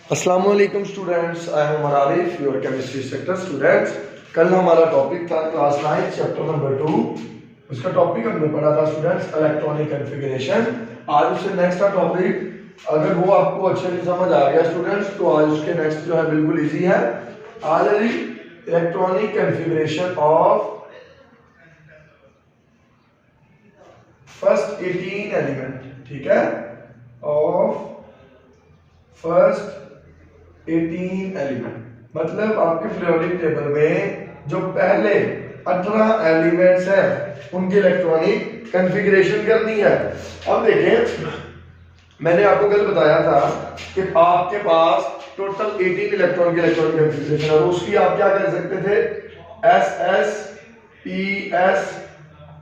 अस्सलाम वालेकुम students, I am Umar Arif, your chemistry sector students. कल हमारा टॉपिक था क्लास 9 चैप्टर नंबर 2। उसका टॉपिक हमने पढ़ा था स्टूडेंट्स इलेक्ट्रॉनिक कॉन्फ़िगरेशन। आज उससे नेक्स्ट का टॉपिक, अगर वो आपको अच्छे से समझ आ गया स्टूडेंट्स तो आज उसके नेक्स्ट जो है बिल्कुल इजी है। आज है electronic configuration of first 18 element, ठीक है, ऑफ फर्स्ट 18 एलिमेंट। मतलब आपके पीरियोडिक टेबल में जो पहले 18 एलिमेंट्स हैं उनकी इलेक्ट्रॉनिक कॉन्फ़िगरेशन करनी है। अब देखें, मैंने आपको कल बताया था कि आपके पास टोटल 18 इलेक्ट्रॉन की इलेक्ट्रॉनिक कॉन्फ़िगरेशन है और उसकी आप क्या कर सकते थे, S S P S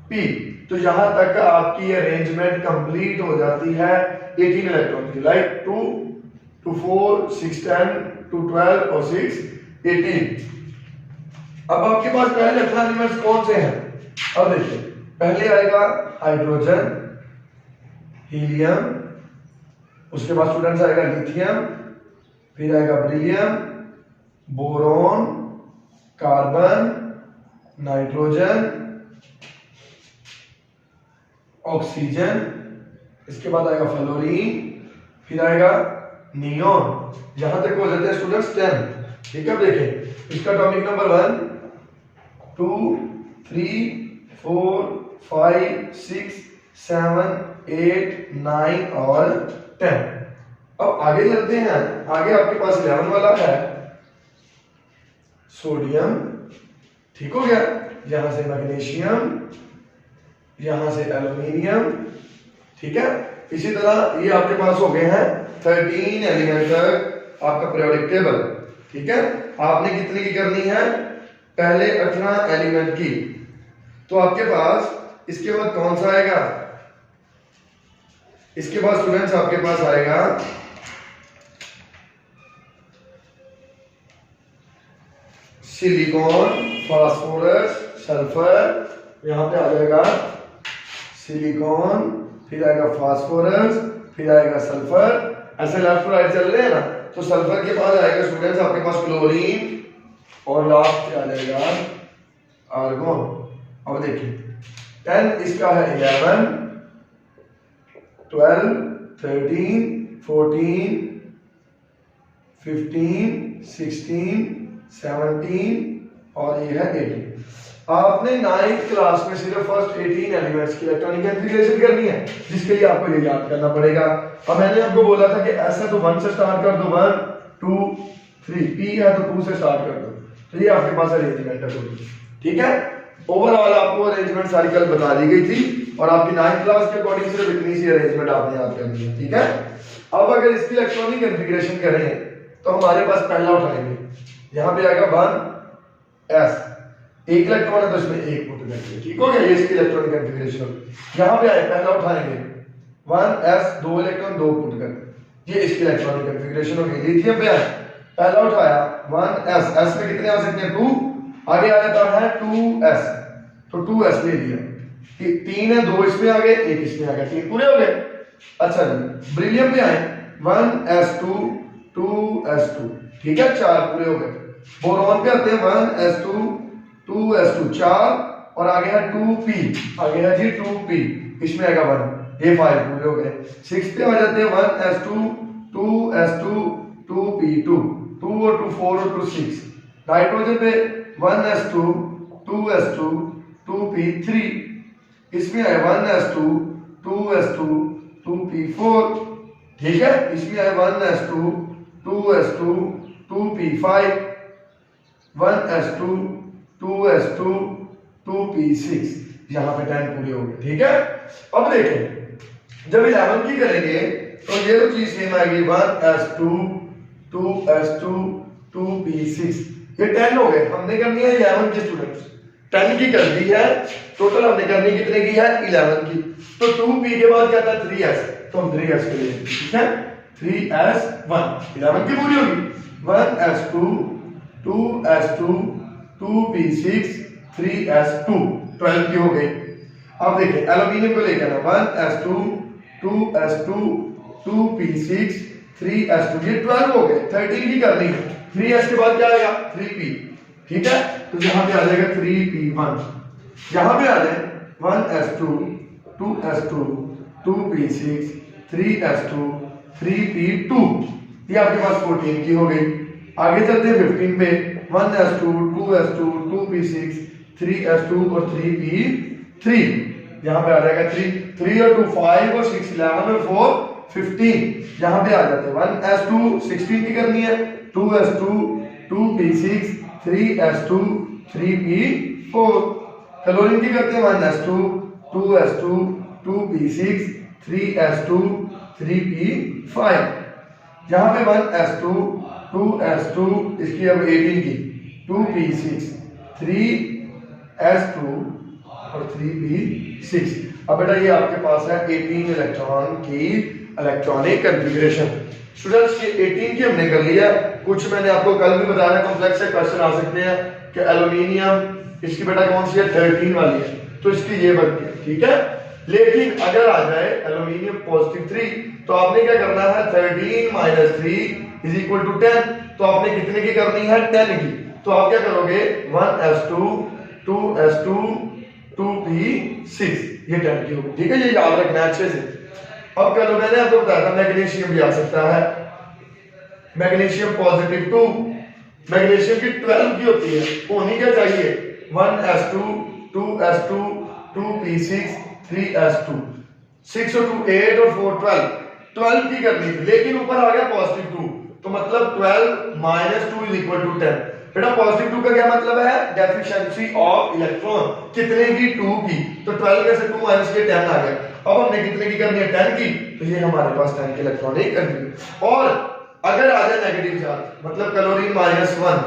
P. तो यहां तक आपकी अरेंजमेंट कंप्लीट हो जाती है 18 इलेक्ट्रॉन की, लाइक 2 to 4, 6, 10, to 12 और 6, 18। अब आपके पास पहले 18 एलिमेंट्स कौन से हैं? अब देखिए, पहले आएगा हाइड्रोजन, हीलियम, उसके बाद स्टूडेंट्स आएगा लिथियम, फिर आएगा beryllium, boron, carbon, nitrogen, oxygen, इसके बाद आएगा फ्लोरीन, फिर आएगा नियोन। यहां तक हो जाते हैं स्टूडेंट्स 10। ठीक है, देखें इसका एटॉमिक नंबर 1, 2, 3, 4, 5, 6, 7, 8, 9 और 10। अब आगे चलते हैं, आगे आपके पास 11 वाला है सोडियम, ठीक हो गया। यहां से मैग्नीशियम, यहां से एल्यूमिनियम, ठीक है। इसी तरह ये आपके पास हो गए हैं 13 एलिमेंट तक आपका पीरियोडिक टेबल, ठीक है। आपने कितनी की करनी है, पहले 18 एलिमेंट की। तो आपके पास इसके बाद कौन सा आएगा, इसके बाद स्टूडेंट्स आपके पास आएगा सिलिकॉन, फास्फोरस, सल्फर। यहां पे आ जाएगा सिलिकॉन, फिर आएगा फास्फोरस, फिर आएगा सल्फर। ऐसे लेफ्ट टू राइट चल रहे हैं ना, तो सल्फर के बाद आएगा स्टूडेंट्स आपके पास क्लोरीन और लास्ट पे आ जाएगा आर्गोन। अब देखिए 10 इसका है 11, 12, 13, 14, 15, 16, 17 और ये है 18। आपने 9th क्लास में सिर्फ फर्स्ट 18 एलिमेंट्स की इलेक्ट्रॉनिक कॉन्फ़िगरेशन करनी है, जिसके लिए आपको ये याद करना पड़ेगा। अब मैंने आपको बोला था कि ऐसा तो 1 से स्टार्ट कर दो, 1, 2, 3, पी है तो 2 से स्टार्ट कर दो। तो ये आपके पास अरेंजमेंट है, ठीक है। ओवरऑल आपको अरेंजमेंट सारी कल बता दी गई थी और आपकी 9th क्लास के अकॉर्डिंग सिर्फ इतनी सी अरेंजमेंट आपने याद करनी है, ठीक है। अब अगर इसकी इलेक्ट्रॉनिक कॉन्फ़िगरेशन करें तो हमारे पास पहला उठाएंगे, यहां पे आएगा 1s, एक इलेक्ट्रॉन है तो इसमें एक पुट करेंगे, ठीक हो गया। ये इसकी इलेक्ट्रॉनिक कॉन्फ़िगरेशन होगी। यहां पे आए पहला उठाएंगे 1s, 2 इलेक्ट्रॉन 2 पुट कर, ये इसकी इलेक्ट्रॉनिक कॉन्फ़िगरेशन होगी। लिथियम पे आए, पहला उठाया 1s, s में कितने आ सकते हैं 2, आगे आ जाता है 2s, तो 2s ले लिया। 3 है, 2 इसमें आ गए, 1 इसमें आ गया, 3 पूरे हो गए। अच्छा जी, बेरिलियम पे आए 1s2, 2s2, ठीक है, 4 पूरे हो गए। बोरॉन पे आते हैं 1s2, 2s2, 4 और आगे है 2p, आगे है जी 2p, इसमें आएगा 1, ये 5 पूरे हो गए। 6 पे आ जाते हैं 1s2, 2s2, 2p2, 2 और 2 4 और 2 6। नाइट्रोजन पे 1s2, 2s2, 2p3, इसमें आए 1s2, 2s2, 2p4, ठीक है। इसमें आए 1s2, 2s2, 2p5, 1s2, 2s2, 2p6, यहां पे 10 पूरे हो गए, ठीक है। अब देखें जब 11 की करेंगे तो ये तो चीज सेम आएगी, 1s2, 2s2, 2p6, ये 10 हो गए। हमने करनी है 11 की स्टूडेंट्स, 10 की कर दी है, टोटल हमने करनी कितने की है 11 की। तो 2p के बाद क्या था 3s, तो हम 3s के लिए, ठीक है, 3s1, 11 की पूरी होगी। 1s2, 2s2, 2p6, 3s2, 12 की हो गई। अब देखिए एल्यूमिनियम को लेकर 1s2, 2s2, 2p6, 3s2, ये 12 हो गए, 13 की करनी है, 3s के बाद क्या आएगा 3p, ठीक है। तो यहाँ पे आ जाएगा 3p1, यहाँ पे आ जाए 1s2 2s2 2p6 3s2 3p2, ये आपके पास 14 की हो गई। आगे चलते हैं 15 पे, 1s2 2s2 2p6 3s2 और 3p3, यहाँ पे आ जाएगा 3 और 2 5 और 6 11 और 4 15, यहाँ पे आ जाते हैं 1s2 16 की करनी है, 2s2 2p6 3s2 3p4, chlorine की करते हैं 1s2 2s2 2p6 3s2 3p5, यहाँ पे 1s2 2s2 इसकी अब 18 की 2p6 3s2 और 3p6। अब बेटा ये आपके पास है 18 इलेक्ट्रॉन की इलेक्ट्रॉनिक कॉन्फ़िगरेशन। स्टूडेंट्स ये 18 की हमने कर लिया। कुछ मैंने आपको कल भी बताया कॉम्प्लेक्स से क्वेश्चन आ सकते हैं कि एल्युमिनियम इसकी बेटा कौन सी है 13 वाली है, तो इसकी ये बनती है, ठीक है। लेकिन अगर आ जाए एल्युमिनियम +3 तो आपने क्या करना है 13 - 3 = 10, तो आपने कितने की करनी है 10 की, तो आप क्या करोगे 1s2 2s2 2p6, ये 10 की होगी, ठीक है। ये याद रखना है अच्छे से। अब कल मैंने आपको बताया था मैग्नीशियम भी आ सकता है, मैग्नीशियम +2, मैग्नीशियम की 12 की होती है, होनी क्या चाहिए 1s2 2s2 2p6 3s2, 6 और 2 8 और 4 12 की करनी थी, लेकिन ऊपर आ गया +2, तो मतलब 12 - 2 = 10। बेटा +2 का क्या मतलब है डेफिशिएंसी ऑफ इलेक्ट्रॉन, कितने की 2 की, तो 12 में से 2 माइनस के 10 आ गया। अब हमने कितने की करनी है 10 की, तो ये हमारे पास 10 के इलेक्ट्रॉनिक कॉन्फ़िगरेशन। और अगर आ जाए नेगेटिव चार्ज मतलब क्लोरीन -1,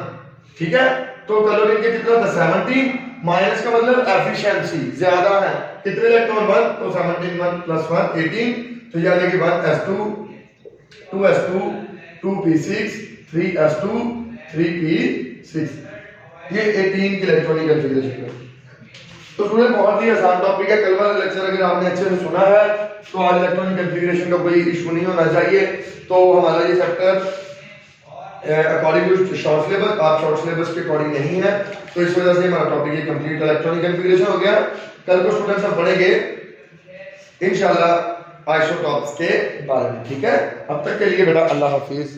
ठीक है, तो क्लोरीन के कितना था 17, माइनस का मतलब एफिशिएंसी ज्यादा है, कितने इलेक्ट्रॉन 1, तो 17 1 + 1 18, तो ये आ जाएगी 1s2 2s2 2p6 3s2 3p6, ये 18 की इलेक्ट्रॉनिक कॉन्फ़िगरेशन है। तो स्टूडेंट बहुत ही आसान टॉपिक है, कल वाला लेक्चर अगर आपने अच्छे से सुना है तो आज इलेक्ट्रॉनिक कॉन्फ़िगरेशन का कोई इशू नहीं होना चाहिए। तो हमारा ये chapter according to short syllabus, आप शॉर्ट सिलेबस के अकॉर्डिंग नहीं है, तो इस वजह से हमारा टॉपिक ये कंप्लीट इलेक्ट्रॉनिक कॉन्फ़िगरेशन हो गया। कल को स्टूडेंट्स हम पढ़ेंगे इंशाल्लाह आइसोटॉप्स के बारे में, ठीक है। अब तक के लिए बेटा अल्लाह हाफिज।